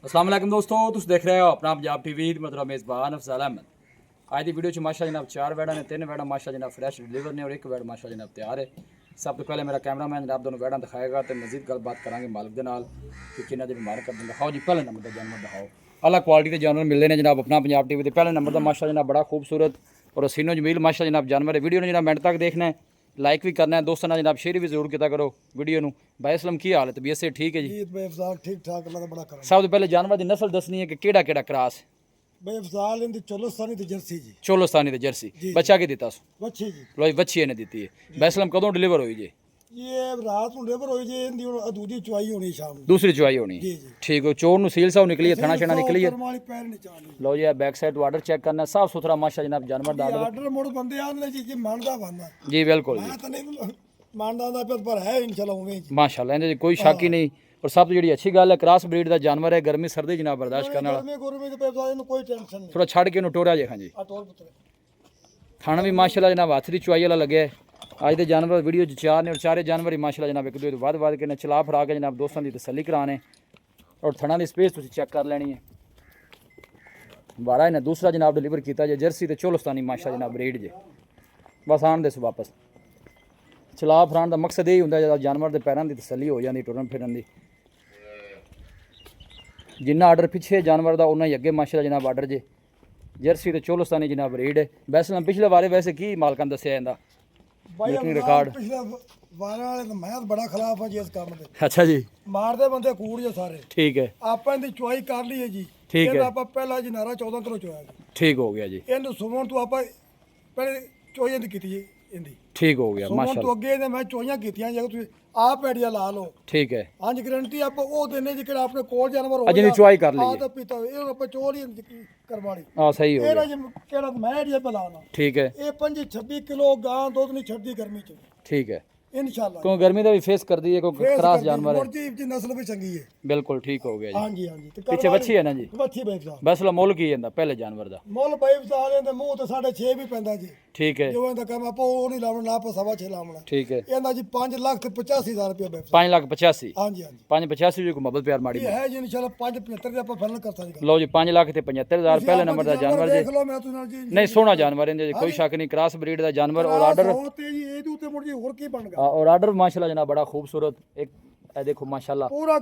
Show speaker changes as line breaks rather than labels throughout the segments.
अस्सलाम वालेकुम दोस्तों, तुम देख रहे हो अपना पंजाब टीवी। मतलब मेज़बान अफज़ल अहमद। आज की वीडियो माशा जनाब 4 वैड़ा ने 3 वैड़ा माशा जनाब फ्रैश डिलीवर ने और 1 वैड़ माशा जनाब तैयार है। सब तो पहले मेरा कैमरामैन जनाब दोनों वैड़ा दिखाएगा तो मजीद गलबात करांगे मालिक के नाल कि किन्ना दिन मार कर दिखाओ जी। पहले नंबर का जानवर दिखाओ, अलग क्वालिटी के जानवर मिलते हैं जनाब अपना पंजाब टीवी। पहले नंबर का माशा जनाब बड़ा खूबसूरत और हसीनो जमील माशा जनाब जानवर है। वीडियो ने जनाब मिनट तक देखना है, लाइक भी करना है, दोस्तों ने जनाब शेयर भी जरूर किया करो वीडियो नूं। भाई असलम की हाल है? तबीयत से ठीक है जी?
ठीक ठाक अल्लाह दा बड़ा करम।
सब तो पहले जानवर की नस्ल दसनी है कि केड़ा केड़ा क्रास है?
बे अफजाल इंदी चोलोस्तानी दी जर्सी जी।
चोलोस्तानी ते जर्सी बच्चा के दिता
बच्ची जी।
लो जी बच्ची ने दी है। बैसलम कदों डिलीवर हुई जी?
ये रात ਨੂੰ ਡਿਲੀਵਰ ਹੋਈ ਜੀ। ਇਹਦੀ ਹੁਣ ਦੂਜੀ ਚੁਆਈ ਹੋਣੀ ਸ਼ਾਮ ਨੂੰ।
दूसरी चुवाई होनी
जी जी।
ठीक है। चोर नु सील साव निकली है, थना छना निकली है।
ਵਾਲੀ ਪੈਰ ਨਹੀਂ ਚਾਹਨੀ।
लो जी बैक साइड ऑर्डर चेक करना, साफ सुथरा माशा जनाब जानवर दा ऑर्डर।
ਆਰਡਰ ਮੁੜ ਬੰਦੇ ਆਂਦੇ ਜੀ ਜੀ ਮੰਨਦਾ ਬੰਦਾ।
जी बिल्कुल जी
ਮੈਂ ਤਾਂ ਨਹੀਂ ਮੰਨਦਾ ਦਾ ਪਰ ਹੈ ਇਨਸ਼ਾਅੱਲਾ ਉਵੇਂ ਜੀ।
माशाल्लाह इहदे कोई शक ही नहीं। और सब तो जी अच्छी गल है क्रॉस ब्रीड का जानवर है, गर्मी सर्दी जनाब बर्दाश्त करने वाला।
ਗਰਮੀ ਗੁਰਮੀ ਦੇ ਪੈਸਾ ਇਹਨੂੰ ਕੋਈ ਟੈਨਸ਼ਨ ਨਹੀਂ।
थोड़ा छड़ के इन्हू टोरा जे। हाँ जी
ਆ ਟੋਲ ਪੁੱਤਰ
थाना भी माशाल्लाह जनाब हाथ की चुवाई वाला लगे। अज के जानवर वीडियो चार ने और चारे जानवर ही माशाल्लाह जनाब एक दूसरे तो वध के ने चला फरा के जनाब दोस्तों की तसली कराने और थना की स्पेस तुम चेक कर लेनी है। बारह इन्हें दूसरा जनाब डिलीवर किया जे जर्सी तो चोलोस्तानी माशा जनाब ब्रीड जे। बस आन दस वापस चला फरान का मकसद यही होंगे जानवर के पैरों की तसली हो जाती टुरन फिरन की। जिन्ना आर्डर पिछे जानवर का उन्ना ही अगे माशा जनाब आर्डर जे। जर्सी तो चोलोस्तानी जनाब ब्रीड है। वैसे पिछले बारे वैसे की मालकां दस्या जांदा
ਭਾਈ
बुकिंग रिकॉर्ड?
ਪਿਛਲੇ ਵਾਰਾਂ ਵਾਲੇ ਤਾਂ ਮੈਂ ਬੜਾ ਖਿਲਾਫ ਹਾਂ ਜੀ ਇਸ ਕੰਮ ਦੇ।
अच्छा जी
ਮਾਰਦੇ ਬੰਦੇ ਕੂੜ ਜੇ ਸਾਰੇ।
ठीक है
ਆਪਾਂ ਇਹਦੀ ਚੁਆਈ ਕਰ ਲਈਏ ਜੀ।
ਠੀਕ ਹੈ।
ਇਹਦਾ ਆਪਾਂ ਪਹਿਲਾ ਜਨਾਰਾ 14 ਕਿਲੋ ਚੋਇਆ ਜੀ।
ठीक हो गया जी,
ਇਹਨੂੰ ਸੁਮਨ ਤੋਂ ਆਪਾਂ ਪਹਿਲੇ ਚੋਈਆਂ ਦੀ ਕੀਤੀ ਜੀ ਇਹਦੀ।
ठीक हो गया
ਸੁਮਨ ਤੋਂ
माशाल्लाह।
ਅੱਗੇ ਇਹਦੇ ਮੈਂ ਚੋਈਆਂ ਕੀਤੀਆਂ ਜੇ ਤੁਸੀਂ ਆਪ ਆਈਡੀਆ ਲਾ ਲਓ।
ठीक है
ਹਾਂਜੀ ਗਰੰਟੀ ਆਪਾਂ ਉਹ ਦਿੰਨੇ ਜੀ ਕਿਹੜਾ ਆਪਣੇ ਕੋਲ ਜਾਨਵਰ ਹੋ
ਅਜੇ ਦੀ ਚੁਆਈ ਕਰ ਲਈਏ।
ਆ ਤਾਂ ਪੀਤਾ ਇਹ ਆਪਾਂ ਚੋਰ ਹੀ ਕਰਵਾ ਲਈ।
हाँ सही हो
ਇਹ ਨਾ
गया
ਜੀ ਕਿਹੜਾ ਮੈਂ ਆਈਡੀਆ ਲਾਣਾ।
ठीक है
ਇਹ 25-26 ਕਿਲੋ ਗਾਂ ਦੁੱਧ ਨਹੀਂ ਛੱਡਦੀ ਗਰਮੀ ਚ
ठीक है।
ਇਨਸ਼ਾਅੱਲਾ।
क्यों गर्मी का भी फेस कर दी है, कोई खरास जानवर है।
ਮੁਰਜੀ ਦੀ ਨਸਲ ਵੀ ਚੰਗੀ ਹੈ।
बिल्कुल ठीक हो गया जी।
ਹਾਂਜੀ ਹਾਂਜੀ ਤੇ
पीछे बच्ची है ना जी?
ਬੱਚੀ ਬੈਠ ਜਾ
बस लो मोल की है पहले जानवर का?
ਮੁੱਲ ਬਾਈ ਸਾਲਿਆਂ ਦੇ ਮੂੰਹ ਤੇ 6.5 ਵੀ ਪੈਂਦਾ ਜੀ।
ठीक है
ਜਿਵੇਂ ਦਾ ਕੰਮ ਆਪਾਂ ਉਹ ਨਹੀਂ ਲਾਉਣਾ ਨਾ ਆਪਾਂ 6.5 ਲਾਉਣਾ।
ठीक है।
ਇਹਦਾ ਜੀ 5,85,000 ਰੁਪਏ ਬੈਠ।
5,85,000
ਹਾਂਜੀ ਹਾਂਜੀ
5,85,000 जी को मोहब्बत प्यार माड़ी।
ਇਹ ਹੈ ਜੀ ਇਨਸ਼ਾਅੱਲਾ 5.75 ਦੇ ਆਪਾਂ ਫਾਈਨਲ ਕਰ ਸਕਦੇ।
लो जी 5,75,000 पहले नंबर का जानवर
ਦੇਖ
जी।
ਲਓ ਮੈਂ ਤੁਸੀਂ ਨਾਲ ਜੀ
नहीं सोना जानवर है, कोई शक नहीं। क्रॉस ब्रीड का जानवर और आर्डर
ਉਹ ਤੇ ਜੀ ਇਹਦੇ ਉੱਤੇ ਮੁੜ ਜੀ ਹੋਰ ਕੀ ਬਣ ਗਿਆ
और आर्डर माशाल्लाह जनाब बड़ा खूबसूरत। एक ए देखो माशाल्लाह
ਪੂਰਾ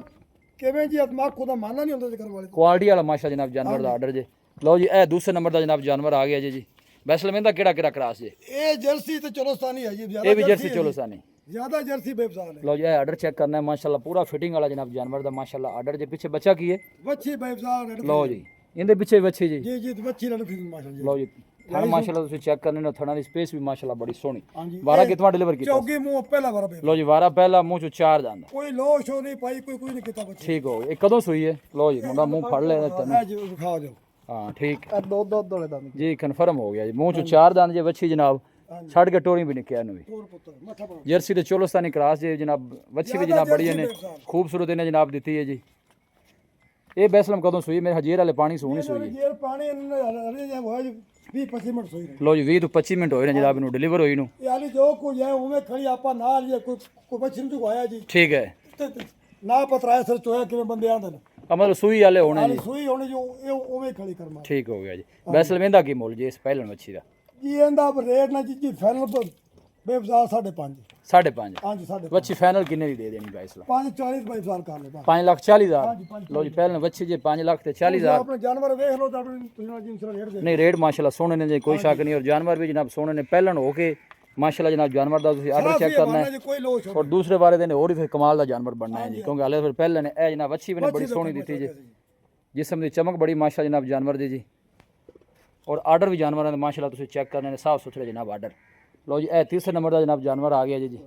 ਕਿਵੇਂ ਜੀ ਦਿਮਾਗ ਖੁਦਾ ਮਾਨਣਾ ਨਹੀਂ ਹੁੰਦਾ ਜ਼ਿਕਰ ਵਾਲੇ ਤੋਂ।
क्वालिटी वाला माशा जनाब जानवर का आर्डर जे। लो जी ए दूसरे नंबर का जनाब जानवर आ गया जी। वैसे में केड़ा केड़ा क्रास जे?
ਇਹ ਜਰਸੀ ਤੇ ਚੋਲੋਸਤਾਨੀ ਹੈ ਜੀ।
ये भी जर्सी चोलोस्तानी।
ਜ਼ਿਆਦਾ ਜਰਸੀ ਬੇਬਸਾਲ ਹੈ।
लो जी ए आर्डर चेक करना है माशाल्लाह पूरा फिटिंग वाला जनाब जानवर का माशाल्लाह आर्डर जे। पीछे बच्चा की है?
ਬੱਚੀ ਬੇਬਸਾਲ ਹੈ।
लो जी इनके पीछे भी बच्ची जी।
ਜੀ ਜੀ ਬੱਚੀ ਨਾਲ ਫਿਰ ਮਾਸ਼ਾਅੱਲਾ।
लो जी थन माशाल्लाह तुम चेक करने ना, थना की स्पेस भी माशाल्लाह बड़ी सोहनी।
ਹਾਂਜੀ
वारा कितना डिलीवर किया?
ਚੌਗੀ ਮੂੰਹ ਪਹਿਲਾ ਵਾਰ ਬੇ
लो जी वारा पहला मुंह चो चार जांदा।
ਕੋਈ ਲੋਸ਼ ਹੋ ਨਹੀਂ ਪਾਈ ਕੋਈ ਨਹੀਂ ਕੀਤਾ ਬੱਚੀ।
ठीक हो गया। कदों सुई है? लो जी मुंडा मुंह फड़ ले तेन।
ਇਹ ਜੀ ਖਾ ਜਾਓ।
हाँ ठीक
ਇਹ ਦੋ ਦੋ ਦੋਲੇ ਦਾ
जी कन्फर्म हो गया जी। मुंह चो चार दांद जे बच्ची जनाब छड़ के टोरी भी निकया नु।
ਹੋਰ ਪੁੱਤਰ ਮੱਥਾ ਪਾ।
जर्सी तो चोलोस्तानी क्रॉस जे जनाब बच्ची भी जनाब बड़ी ने खूबसूरत इन्हें जनाब दी है जी। ये बैसलम कदों सुई? मेरे हजीर वाले पानी सोनी सुई है।
ਜੇਰ ਪਾਣੀ ਹਰੇ ਜੇ ਹੋਇਆ ਜੀ 20-25 ਮਿੰਟ ਸੋਈ ਰਹੇ।
लो जी 20 तो 25 मिनट होए ने जनाब इन्हू डिलीवर होई नु।
ਇਹ ਆਲੀ ਜੋ ਕੋਈ ਹੈ ਉਵੇਂ ਖੜੀ ਆਪਾਂ ਨਾਲ ਜੇ ਕੋਈ ਬੱਚੀ ਨੂੰ ਚੁਆਇਆ ਜੀ
ठीक है।
ਤੇ ਨਾ ਪਤਰਾਇਆ ਸਿਰ ਚੋਇਆ ਕਿਵੇਂ ਬੰਦੇ ਆਂਦੇ ਨੇ।
मतलब सुई वाले होने
ਆਲੀ
जी।
ਸੂਈ ਹੋਣੀ ਜੋ ਇਹ ਉਵੇਂ ਖੜੀ ਕਰਮਾ
ठीक हो गया जी। बैसल वेंदा की मोल जी इस पहलन मच्छी दा?
ਜੀ ਇਹਦਾ ਰੇਟ ਨਾ ਜੀ ਫਾਈਨਲ ਬੇਬਜ਼ਾਰ 5.5।
5.5
ਹਾਂਜੀ 5.5
वच्छी फाइनल किन्ने दी दे देनी बैसल?
540 ਬੇਬਜ਼ਾਰ ਕਰ ਲੈ।
5,40,000। लो जी पहलन वच्छी जे 5,40,000।
ਆਪਣੇ ਜਾਨਵਰ ਵੇਖ ਲਓ ਤਾਂ ਤੁਸੀਂ ਨਾਲ ਜੀ ਰੇਟ ਦੇ।
नहीं रेट माशाल्लाह सोने ने जी, कोई शक नहीं। और जानवर भी जनाब सोने ने पहलन हो के माशाल्लाह जनाब जानवर दा तुसी आर्डर चेक करना है।
ਜੀ ਕੋਈ ਲੋਸ਼ ਹੋ
और दूसरे बारे दिन और भी फिर कमाल का जानवर बनना है जी, क्योंकि हाले फिर पहले ने ए जनाब अच्छी भी ने बड़ी सोहनी दी जी। जिसम की चमक बड़ी माशा जनाब जानवर दी जी। और आर्डर भी जानवर माशाल्लाह तुसी चेक करने ने साफ सुथरे जनाब आर्डर। लो जी ए तीसरे नंबर का जनाब जानवर आ गया जी।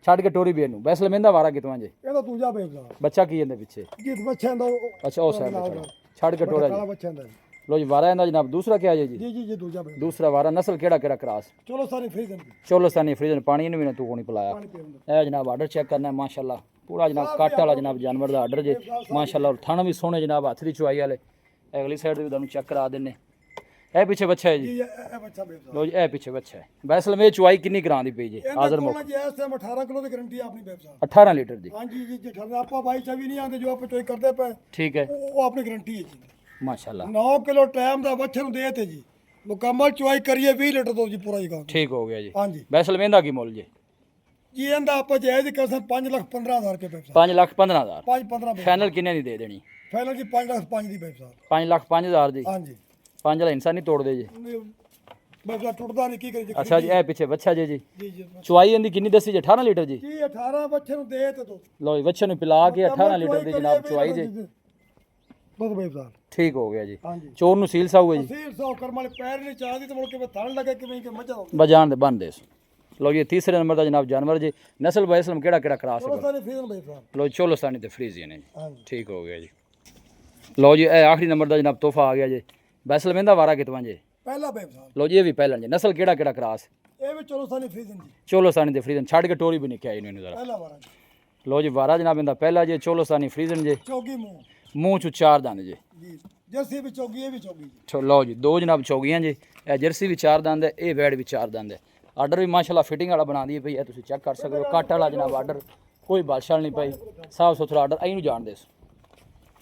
छड़ के टोरी भी इनू वैसे मेहंदा वारा कितना जी?
ਇਹਦਾ ਦੂਜਾ ਬੇਬਜ਼ਾਰ
बच्चा की है पीछे?
ਜੀ ਬੱਚਿਆਂ ਦਾ
अच्छा उस साइड छड़ के टोरा
ਕਾਲਾ
जी।
ਬੱਚਿਆਂ ਦਾ
लो जी वारा इनका जनाब दूसरा क्या है जी?
ਜੀ ਜੀ ਜੀ ਦੂਜਾ ਬੇਬਜ਼ਾਰ।
दूसरा वारा नस्ल केड़ा केड़ा क्रॉस?
ਚਲੋ ਸਾਰੇ ਫ੍ਰੀਜ਼ਨ
चोलोस्तानी फ्रीजन पानी ने भी ना तू को नहीं पिलाया।
ਪਾਣੀ ਪੀਉਂਦਾ।
ए जनाब आर्डर चेक करना है माशाल्लाह पूरा जनाब कट वाला जनाब जानवर का आर्डर जे माशाल्लाह। और थन भी सोने जनाब हाथ की चुआई वाले। अगली साइड भी तुहानू चेक करा देने। ਇਹ ਪਿੱਛੇ ਬੱਚਾ ਹੈ ਜੀ
ਜੀ ਇਹ ਬੱਚਾ ਬੇਬ ਸਾਹਿਬ
ਲੋ ਜੀ ਇਹ ਪਿੱਛੇ ਬੱਚਾ ਹੈ ਵੈਸਲ ਮੇ ਚੁਆਈ ਕਿੰਨੀ ਕਰਾਂ ਦੀ ਪਈ ਜੀ ਹਾਜ਼ਰ
ਇਹਦੇ
ਮੁੱਕ
ਕੋਲ ਜੀ ਇਸ ਟਾਈਮ 18 ਕਿਲੋ ਦੀ ਗਾਰੰਟੀ ਆਪਣੀ ਬੇਬ ਸਾਹਿਬ
18 ਲੀਟਰ ਦੀ
ਹਾਂਜੀ ਜੀ ਜੇ ਠੰਡਾ ਆਪਾਂ 22 24 ਨਹੀਂ ਆਉਂਦੇ ਜੋ ਆਪਾਂ ਚੋਈ ਕਰਦੇ ਪਏ
ਠੀਕ ਹੈ
ਉਹ ਆਪਣੀ ਗਾਰੰਟੀ ਹੈ ਜੀ
ਮਾਸ਼ਾਅੱਲਾ
9 ਕਿਲੋ ਟਾਈਮ ਦਾ ਬੱਚੇ ਨੂੰ ਦੇ ਤੇ ਜੀ ਮੁਕੰਮਲ ਚੁਆਈ ਕਰੀਏ 20 ਲੀਟਰ ਤੋਂ ਜੀ ਪੂਰਾ ਹੀ ਗਾ
ਠੀਕ ਹੋ ਗਿਆ ਜੀ
ਹਾਂਜੀ
ਵੈਸਲ ਮੇ ਦਾ ਕੀ ਮੁੱਲ ਜੀ
ਜੀ ਇਹਦਾ ਆਪਾਂ ਜਾਇਜ਼ ਕਰ ਸਕਦੇ 5,15,000 ਰੁਪਏ ਬੇਬ ਸਾਹਿਬ
5,15,000
5-15
ਫਾਈਨਲ ਕਿੰਨੇ ਦੀ ਦੇ ਦੇਣੀ
ਫਾਈਨਲ ਜੀ 5,05,000 ਦੀ ਬੇਬ ਸਾਹਿਬ
5,05,000 ਦੀ
ਹਾਂਜੀ
5 ਵਾਲਾ ਇਨਸਾਨ ਨਹੀਂ ਤੋੜਦੇ ਜੀ
ਬੇਬ ਸਾਹਿਬ ਟੁੱਟਦਾ ਨਹੀਂ ਕੀ ਕਰੀ ਜੀ
ਅੱਛਾ ਜੀ ਇਹ ਪਿੱਛੇ ਬੱਚਾ ਜੀ
ਜੀ ਜੀ
ਚੁਆਈ ਇਹਦੀ ਕਿੰਨੀ ਦੱਸੀ ਜੀ 18 ਲੀਟਰ ਜੀ
ਜੀ 18 ਬੱਚੇ ਨੂੰ ਦੇ ਤੇ ਦੋ
ਲੋ ਜੀ ਬੱਚੇ ਨੂੰ ਪਿਲਾ ਕੇ 18 ਲੀਟਰ ਦੀ ਜਨਾਬ ਚੁਆਈ ਜੀ
ਦੁੱਧ ਬੇਬ ਸਾਹਿਬ
ਠੀਕ ਹੋ ਗਿਆ ਜੀ
ਹਾਂਜੀ
ਚੋਰ ਨੂੰ ਸੀਲ ਸਾਊ ਹੈ ਜੀ
ਸੀਰ ਸੌ ਕਰਮ ਵਾਲੇ ਪੈਰ ਨਹੀਂ ਚਾਹਦੀ ਤੇ ਮੁੜ ਕੇ ਥਣ ਲੱਗੇ ਕਿਵੇਂ ਕਿ ਮੱਝਾਂ ਹੁੰਦੀ
ਬਜਾਨ ਦੇ ਬੰਦੇ ਲੋ ਜੀ ਤੀਸਰੇ ਨੰਬਰ ਦਾ ਜਨਾਬ ਜਾਨਵਰ ਜੀ ਨਸਲ ਬਾਈ ਇਸਲਮ ਕਿਹੜਾ ਕਿਹੜਾ ਕਰਾ ਸਕਦਾ
ਸਾਰੇ ਫੀਜ਼ਨ ਬੇਬ ਸਾਹਿਬ
ਲੋ ਚੋਲਸਤਾਨੀ ਤੇ ਫਰੀਜ਼ੀਅਨ ਹੈ ਜੀ
ਹਾਂਜੀ
ਠੀਕ ਹੋ ਗਿਆ ਜੀ ਲੋ ਜੀ ਇਹ ਆਖਰੀ ਨੰਬਰ ਦਾ ਜਨਾਬ ਤੋਹਫਾ ਆ ਗਿਆ ਜੀ ਬੈਸਲ ਮਹਿੰਦਾ ਵਾਰਾ ਕਿਤਵਾਂ ਜੀ
ਪਹਿਲਾ ਬੇਬ ਸਾਹਿਬ
ਲੋ ਜੀ ਇਹ ਵੀ ਪਹਿਲਾਂ ਜੀ ਨਸਲ ਕਿਹੜਾ ਕਿਹੜਾ ਕਰਾਸ
ਇਹ ਵੀ ਚਲੋ ਸਾਨੀ ਫੀਜ਼ਨ ਜੀ
ਚੋਲਸਤਾਨੀ ਤੇ ਫਰੀਜ਼ਨ ਛੱਡ ਕੇ ਟੋਰੀ ਵੀ ਨਹੀਂ ਕਿਹਾ ਇਹਨੂੰ ਜ਼ਰਾ
ਪਹਿਲਾ ਵਾਰਾ ਜੀ
ਲੋ ਜੀ ਵਾਰਾ ਜਨਾਬ ਇਹਦਾ ਪਹਿਲਾ ਜੀ ਚੋਲਸਤਾਨੀ ਫਰੀਜ਼ਨ ਜੀ
ਚੌਗੀ ਮੂੰਹ
ਮੂੰਹ ਚ ਚਾਰ ਦੰਦ ਜੀ
ਜੀ ਜਰਸੀ ਵੀ ਚੌਗੀ ਇਹ ਵੀ ਚੌਗੀ ਜੀ
ਲਓ ਜੀ ਦੋ ਜਨਾਬ ਚੌਗੀਆਂ ਜੀ ਇਹ ਜਰਸੀ ਵੀ ਚਾਰ ਦੰਦ ਹੈ ਇਹ ਵੈੜ ਵੀ ਚਾਰ ਦੰਦ ਹੈ ਆਰਡਰ ਵੀ ਮਾਸ਼ਾਅੱਲਾ ਫਿਟਿੰਗ ਵਾਲਾ ਬਣਾ ਦੀ ਪਈ ਹੈ ਤੁਸੀਂ ਚੈੱਕ ਕਰ ਸਕਦੇ ਹੋ ਕੱਟ ਵਾਲਾ ਜਨਾਬ ਆਰਡਰ ਕੋਈ ਬਾਦਸ਼ਾਹ ਨਹੀਂ ਪਾਈ ਸਾਫ ਸੁਥਰਾ ਆਰਡਰ ਇਹਨੂੰ ਜਾਣਦੇ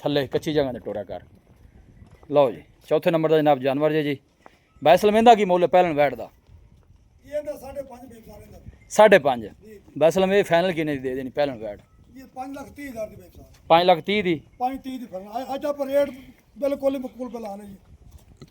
ਥੱਲੇ ਕੱਚੀ ਜਗ੍ਹਾ ਤੇ ਟੋਰਾ ਕਰ ਲਓ ਜੀ ਚੌਥੇ ਨੰਬਰ ਦਾ ਜਨਾਬ ਜਾਨਵਰ ਜੀ ਬੈਸਲ ਮਹਿੰਦਾ ਕੀ ਮੁੱਲ ਪਹਿਲਣ ਵੈੜ ਦਾ
ਇਹਦਾ 5.5 ਬੇਬ ਸਾਹਿਬ ਦਾ
5.5 ਬੈਸਲ ਮੇ ਫਾਈਨਲ ਕਿੰਨੇ ਦੀ ਦੇ ਦੇਣੀ ਪਹਿਲਣ ਵੈੜ
ਇਹ 5,30,000 ਦੀ ਬੇਬ ਸਾਹਿਬ
5,30,000 ਦੀ
5,30 ਦੀ ਫਰਨਾ ਅੱਜ ਆਪਾਂ ਰੇਟ ਬਿਲਕੁਲ ਹੀ ਮਕਬੂਲ ਪਲਾਣੇ ਜੀ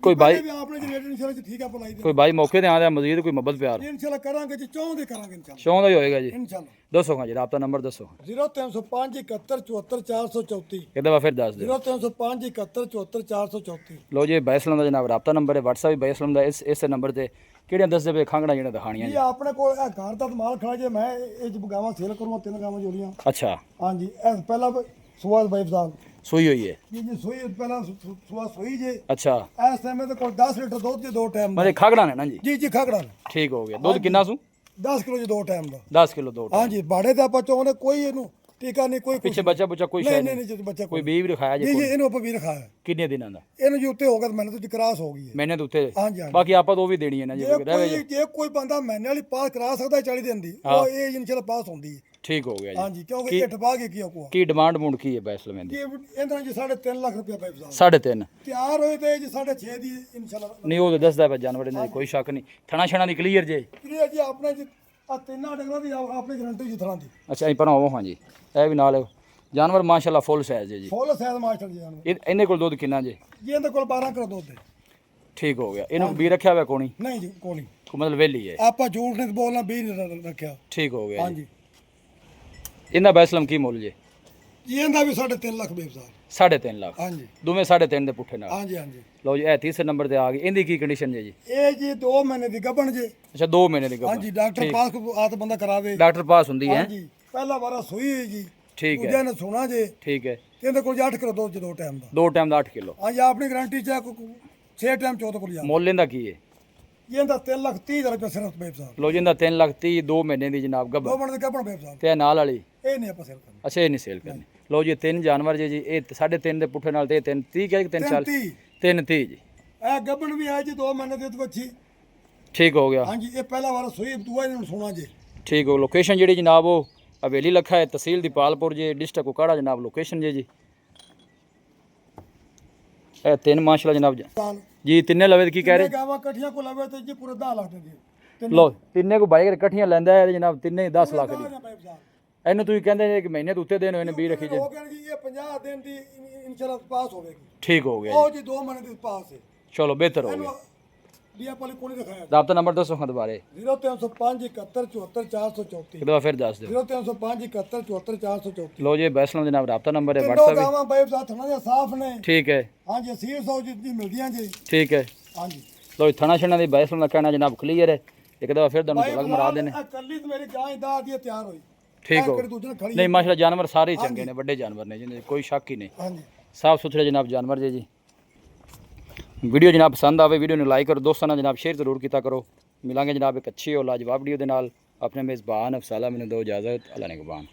ਕੋਈ ਬਾਈ
ਵੀ ਆਪਣੇ ਜੀ ਰੇਟ ਇਨਸ਼ਾਅੱਲਾ ਜੀ ਠੀਕ ਆ ਪਲਾਈ ਦੇ
ਕੋਈ ਬਾਈ ਮੌਕੇ ਤੇ ਆਂਦਾ ਮਜ਼ੀਦ ਕੋਈ ਮੁਹੱਬਤ ਪਿਆਰ
ਇਨਸ਼ਾਅੱਲਾ ਕਰਾਂਗੇ ਜੀ ਚਾਹੁੰਦੇ ਕਰਾਂਗੇ ਇਨਸ਼ਾਅੱਲਾ
ਸ਼ੌਂਕ ਦਾ ਹੀ ਹੋਏਗਾ ਜੀ
ਇਨਸ਼ਾਅੱਲਾ
ਦੱਸੋ ਹਾਂ ਜੀ ਰਾਬਤਾ ਨੰਬਰ ਦੱਸੋ
0305 71 74 434
ਇਹਦਾ ਵਾ ਫਿਰ ਦੱਸ ਦਿਓ
0305 71 74 434
ਲੋ ਜੀ ਬੈਸਲਮ ਦਾ ਜਨਾਬ ਰਾਬਤਾ ਨੰਬਰ ਹੈ WhatsApp ਵੀ ਬੈਸਲਮ ਦਾ ਇਸ ਨੰਬਰ ਤੇ ਕਿਹੜੀਆਂ ਦੱਸਦੇ ਪਏ ਖਾਂਗੜਾ ਜਿਹੜਾ ਦਿਖਾਣੀਆਂ
ਜੀ
ਜੀ
ਆਪਣੇ ਕੋਲ ਇਹ ਘਰ ਦਾ ਮਾਲ ਖੜਾ ਜੇ ਮੈਂ ਇਹ ਗਾਵਾਂ ਸੇਲ ਕਰੂੰਗਾ 3 ਗਾਵਾਂ ਜੋੜੀਆਂ
ਅੱਛਾ
ਹਾਂਜੀ ਇਹ ਪਹਿਲਾ ਸੁਆਦ ਬਾਈਬ ਸਾਹਿਬ
ਸੂਈ ਹੋਈ ਹੈ
ਜੀ ਸੂਈ ਪਹਿਲਾਂ ਸੁਆ ਸੂਈ ਜੇ
ਅੱਛਾ
ਇਸ ਸਮੇਂ ਤੇ ਕੋਲ 10 ਲੀਟਰ ਦੁੱਧ ਜੇ ਦੋ ਟਾਈਮ ਦਾ
ਮਰੇ ਖਾਗੜਾ ਨੇ ਨਾ ਜੀ
ਜੀ ਖਗੜਾ
ਠੀਕ ਹੋ ਗਿਆ ਦੁੱਧ ਕਿੰਨਾ ਸੂ
10 ਕਿਲੋ ਜੀ ਦੋ ਟਾਈਮ ਦਾ
10 ਕਿਲੋ ਦੋ
ਹਾਂਜੀ ਬਾੜੇ ਤੇ ਆਪਾਂ ਚਾਹੁੰਦੇ ਕੋਈ ਇਹਨੂੰ ਟੀਕਾ ਨਹੀਂ ਕੋਈ
ਪਿੱਛੇ ਬੱਚਾ ਬੁੱਚਾ ਕੋਈ
ਨਹੀਂ
ਸ਼ਾਇਦ
ਨਹੀਂ ਜੀ ਬੱਚਾ
ਕੋਈ ਬੀਵ ਰਖਾਇਆ
ਜੀ
ਜੀ
ਜੀ ਇਹਨੂੰ ਆਪਾਂ ਵੀ ਰਖਾਇਆ
ਕਿੰਨੇ ਦਿਨਾਂ ਦਾ
ਇਹਨੂੰ ਜੀ ਉੱਤੇ ਹੋ ਗਿਆ ਮੈਨੂੰ ਤਾਂ ਕਰਾਸ ਹੋ ਗਈ ਹੈ
ਮੈਨੇ ਦੇ ਉੱਤੇ
ਹਾਂਜੀ ਹਾਂਜੀ
ਬਾਕੀ ਆਪਾਂ ਤਾਂ ਉਹ ਵੀ ਦੇਣੀ ਹੈ ਨਾ ਜੀ
ਜੇ ਕੋਈ ਬੰਦਾ ਮੈਨੇ ਵਾਲੀ ਪਾਸ ਕਰਾ ਸਕਦਾ 40 ਦਿਨ ਦੀ ਉਹ ਇਹ ਇਨਸ਼ਾਅੱਲਾ ਪਾਸ ਹੁੰਦੀ ਹੈ
ਠੀਕ ਹੋ ਗਿਆ ਜੀ
ਹਾਂਜੀ ਕਿਉਂਕਿ ਇਹ ਠਪਾ ਕੇ ਕੀ ਕੋ
ਕੀ ਡਿਮਾਂਡ ਮੂੰਡ ਕੀ ਹੈ ਬੈਸਲਮ ਦੀ
ਇਹਨਾਂ ਜੀ 3.5 ਲੱਖ ਰੁਪਏ ਪਾਈਪ ਸਾਹਿਬ
3.5
ਤਿਆਰ ਹੋਏ ਤੇ ਜੀ 6.5 ਦੀ ਇਨਸ਼ਾਅੱਲਾ
ਨਹੀਂ ਉਹ ਤਾਂ ਦੱਸਦਾ ਪਿਆ ਜਾਨਵਰ ਇਹਨਾਂ ਦੀ ਕੋਈ ਸ਼ੱਕ ਨਹੀਂ ਥਣਾ ਛਣਾ ਦੀ ਕਲੀਅਰ ਜੇ
ਇਹ ਜੀ ਆਪਣੇ ਜੀ ਆ ਤਿੰਨਾਂ ਡੰਗਰਾਂ ਦੀ ਆਪਣੀ ਗਰੰਟੀ ਜੀ ਥਾਂ ਦੀ
ਅੱਛਾ ਇਹ ਪਰ ਆਵੋ ਹਾਂ ਜੀ ਇਹ ਵੀ ਨਾਲ ਜਾਨਵਰ ਮਾਸ਼ਾਅੱਲਾ ਫੁੱਲ ਸਾਈਜ਼ ਹੈ ਜੀ
ਫੁੱਲ ਸਾਈਜ਼ ਮਾਸਟਰ ਜੀ ਜਾਨਵਰ
ਇਹਨੇ ਕੋਲ ਦੁੱਧ ਕਿੰਨਾ ਜੀ
ਜੀ ਇਹਦੇ ਕੋਲ 12 ਕਿਲੋ ਦੁੱਧ ਹੈ
ਠੀਕ ਹੋ ਗਿਆ ਇਹਨੂੰ ਵੀ ਰੱਖਿਆ ਹੋਇਆ ਕੋਣੀ
ਨਹੀਂ ਜੀ ਕੋਣੀ
ਮਤਲਬ ਵੇਲੀ ਹੈ
ਆਪਾਂ ਝੂਠ ਨਹੀਂ ਬੋਲਣਾ 20 ਨਹੀਂ ਰੱਖਿਆ
ਠੀਕ ਹੋ ਗਿਆ ਜੀ
ਹਾਂਜੀ
ਇਹਦਾ ਬੈਸਲਮ ਕੀ ਮੁੱਲ ਜੇ
ਜੀ ਇਹਦਾ ਵੀ 3.5 ਲੱਖ ਬੇਬ ਸਾਹਿਬ
3.5 ਲੱਖ
ਹਾਂਜੀ
ਦੋਵੇਂ 3.5 ਦੇ ਪੁੱਠੇ ਨਾਲ
ਹਾਂਜੀ ਹਾਂਜੀ
ਲਓ ਜੀ ਇਹ ਤੀਸਰੇ ਨੰਬਰ ਤੇ ਆ ਗਈ ਇਹਦੀ ਕੀ ਕੰਡੀਸ਼ਨ ਜੇ ਜੀ
ਇਹ ਜੀ 2 ਮਹੀਨੇ ਦੀ ਗੱਭਣ ਜੇ
ਅੱਛਾ 2 ਮਹੀਨੇ ਦੀ ਗੱਲ
ਹਾਂਜੀ ਡਾਕਟਰ ਪਾਸ ਆਤ ਬੰਦਾ ਕਰਾਵੇ
ਡਾਕਟਰ ਪਾਸ ਹੁੰਦੀ ਹੈ
ਹਾਂਜੀ ਪਹਿਲਾ ਵਾਰਾ ਸੂਈ ਹੋਈ ਜੀ
ਠੀਕ ਹੈ
ਦੂਜਾ ਨੇ ਸੋਣਾ ਜੇ
ਠੀਕ ਹੈ
ਇਹਦੇ ਕੋਲ 8 ਕਿਲੋ ਦੁੱਧ ਦੋ ਟਾਈਮ ਦਾ
2 ਟਾਈਮ ਦਾ 8 ਕਿਲੋ
ਹਾਂਜੀ ਆਪਣੀ ਗਾਰੰਟੀ ਚ 6 ਟਾਈਮ 14 ਕੋਲ ਜਾ
ਮੁੱਲ ਇਹਦਾ ਕੀ ਹੈ
ਇਹਦਾ 3,30,000 ਰੁਪਏ ਸਿਰਫ ਬੇਬ ਸਾਹਿਬ
ਲਓ ਜੀ ਇਹਦਾ 3 ਲੱਖ 30 2 ਮਹੀਨੇ ਦੀ ਜਨਾਬ
2
ਗੱਭਰ
ਮਹੀਨੇ ਦੀ ਗੱਭਣ ਬੇਬ ਸਾਹਿਬ
ਤੇ ਇਹ ਨਾਲ ਵਾਲੀ
ਇਹ ਨਹੀਂ ਆਪਾਂ ਸੇਲ ਕਰਨਾ
ਅੱਛਾ ਇਹ ਨਹੀਂ ਸੇਲ ਕਰਨੀ ਲਓ ਜੀ ਇਹ ਤਿੰਨ ਜਾਨਵਰ ਜੇ ਜੀ ਇਹ 3.5 ਦੇ ਪੁੱਠੇ ਨਾਲ ਤੇ ਇਹ 3 30 ਕਿ 3 40
30
3 ਜੀ
ਇਹ ਗੱਭਣ ਵੀ ਹੈ ਜੀ 2 ਮਹੀਨੇ ਦੀ ਬੱਚੀ
ਠੀਕ ਹੋ ਗਿਆ
ਹਾਂਜੀ ਇਹ ਪਹਿਲਾ ਵਾਰ ਸੂਈ ਦੂਆ ਇਹਨੂੰ ਸੋਣਾ ਜੇ
ਠੀਕ ਹੋ ਲੋਕੇਸ਼ਨ ਜਿਹੜੀ ਜਨਾਬ ਉਹ ਹਵੇਲੀ ਲੱਖਾ ਹੈ ਤਹਿਸੀਲ ਦੀਪਾਲਪੁਰ ਜੇ ਡਿਸਟ੍ਰਿਕਟ ਕੋਕਾੜਾ ਜਨਾਬ ਲੋਕੇਸ਼ਨ ਜੇ ਜੀ ਇਹ ਤਿੰਨ ਮਾਸ਼ਾਅੱਲਾ ਜਨਾਬ ਜੀ ਤਿੰਨੇ ਲਵੇ ਕੀ ਕਹਿ ਰਹੇ
ਗਾਵਾਂ ਇਕੱਠੀਆਂ ਕੋ ਲਵੇ ਤੇ ਜੀ ਪੂਰੇ 10 ਲੱਖ ਦੇ
ਲੋ ਤਿੰਨੇ ਕੋ ਬਾਈਕ ਇਕੱਠੀਆਂ ਲੈਂਦਾ ਹੈ ਜਨਾਬ ਤਿੰਨੇ 10 ਲੱਖ ਦੀ
ਬੇਬ ਸਾਹਿਬ
ਇਹਨੂੰ ਤੁਸੀਂ ਕਹਿੰਦੇ ਨੇ ਕਿ ਮਹੀਨੇ ਤੋਂ ਉੱਤੇ ਦੇਣ ਹੋਏ ਨੇ 20 ਰੱਖੀ ਜੇ
ਹੋ ਗਿਆ ਜੀ ਇਹ 50 ਦਿਨ ਦੀ ਇਨਸ਼ਾਅੱਲਾ ਪਾਸ ਹੋਵੇਗੀ
ਠੀਕ ਹੋ ਗਿਆ
ਉਹ ਜੀ 2 ਮਹੀਨੇ ਦੀ ਪਾਸ ਹੈ
ਜੀ ਚਲੋ ਬਿਹਤਰ ਹੋ ਗਿਆ
ਡੀਆ ਪਾਲੀ ਕੋਲ ਦਿਖਾਇਆ
ਰਾਬਤਾ ਨੰਬਰ ਦੱਸੋ ਹਾਂ ਦੁਬਾਰੇ
0305 71 74 434
ਇੱਕ ਵਾਰ ਫਿਰ ਦੱਸ ਦਿਓ
0305 71 74 434
ਲੋ ਜੀ ਬੈਸਲਮ ਜਨਾਬ ਰਾਬਤਾ ਨੰਬਰ ਹੈ
ਦੋ
WhatsApp
ਗਾਵਾਂ ਬੇਬ ਸਾਹਿਬ ਥਣਾ ਦੇ ਸਾਫ਼ ਨੇ
ਠੀਕ ਹੈ
ਹਾਂਜੀ 800 ਜੀ ਮਿਲਦੀਆਂ ਜੀ
ਠੀਕ ਹੈ
ਹਾਂਜੀ
ਲੋ ਥਣਾ ਛਣਾ ਦੀ ਬੈਸਲਮ ਦਾ ਕਹਿਣਾ ਜਨਾਬ ਕਲੀਅਰ ਹੈ ਇੱਕ ਦਫਾ ਫਿਰ ਤੁਹਾਨੂੰ ਤਲਕ ਮਰਾ ਦੇਣੇ
ਕੱਲੀ ਤੇ ਮੇਰੀ ਗਾਂ ਦਾ ਦੀ ਤਿਆਰ ਹੋਈ
ਠੀਕ ਹੋ
ਦੂਜੇ ਨਾਲ ਖੜੀ
ਨਹੀਂ ਮਾਸ਼ਾਅੱਲਾ ਜਾਨਵਰ ਸਾਰੇ ਹੀ ਚੰਗੇ ਨੇ ਵੱਡੇ ਜਾਨਵਰ ਨੇ ਜਿਹਦੇ ਕੋਈ ਸ਼ੱਕ ਹੀ ਨਹੀਂ
ਹਾਂਜੀ
ਸਾਫ ਸੁਥਰੇ ਜਨਾਬ ਜਾਨਵਰ ਜੀ ਵੀਡੀਓ ਜਨਾਬ ਪਸੰਦ ਆਵੇ ਵੀਡੀਓ ਨੂੰ ਲਾਈਕ ਕਰੋ ਦੋਸਤਾਂ ਨਾਲ ਜਨਾਬ ਸ਼ੇਅਰ ਜ਼ਰੂਰ ਕੀਤਾ ਕਰੋ ਮਿਲਾਂਗੇ ਜਨਾਬ ਇੱਕ ਅੱਛੀ ਔਰ ਲਾਜਵਾਬ ਵੀਡੀਓ ਦੇ ਨਾਲ ਆਪਣੇ ਮੇਜ਼ਬਾਨ ਅਫਸਾਲਾ ਮੈਨੂੰ ਦਿਓ ਇਜਾਜ਼ਤ ਅੱਲਾ ਨਿਗਹਬਾਨ